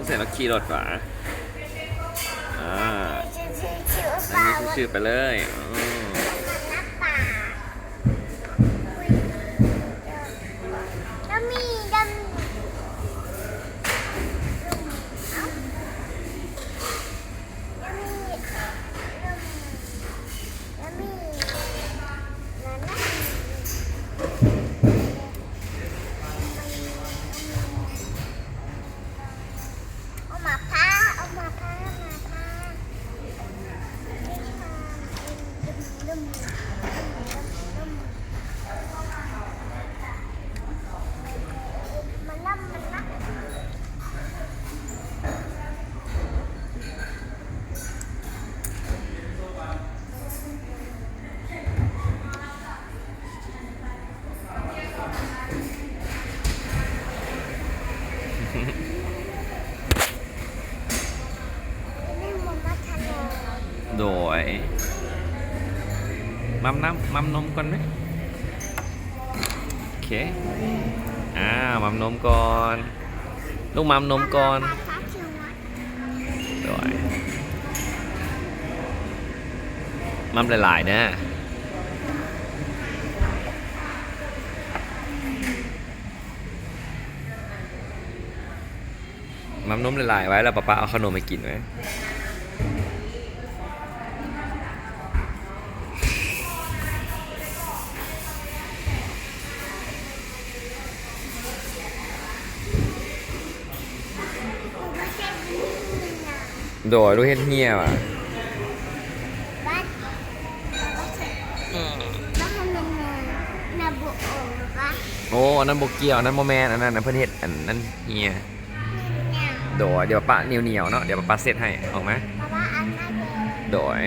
เสร็จแล้วขี่รถฝาอันนี้ชื่อไปเลยโดยมัมนมก่อนไหมโอเคมัมนมก่อนลูกมัมนมก่อนโดยมัมหลายๆนะมัมนมหลายๆไว้แล้วป๊าเอาขนมไปกินไว้โดยลูกเฮ็ดเหี้ยว่ะโอ้อันนั้นโบเกียวอันนั้นโมแมนอันนั้นเพื่อนเฮ็ดอันนั้นเหี้ยโดยเดี๋ยวป้าเหนียวเนาะเดี๋ยวป้าเซตให้ออกไหมโดย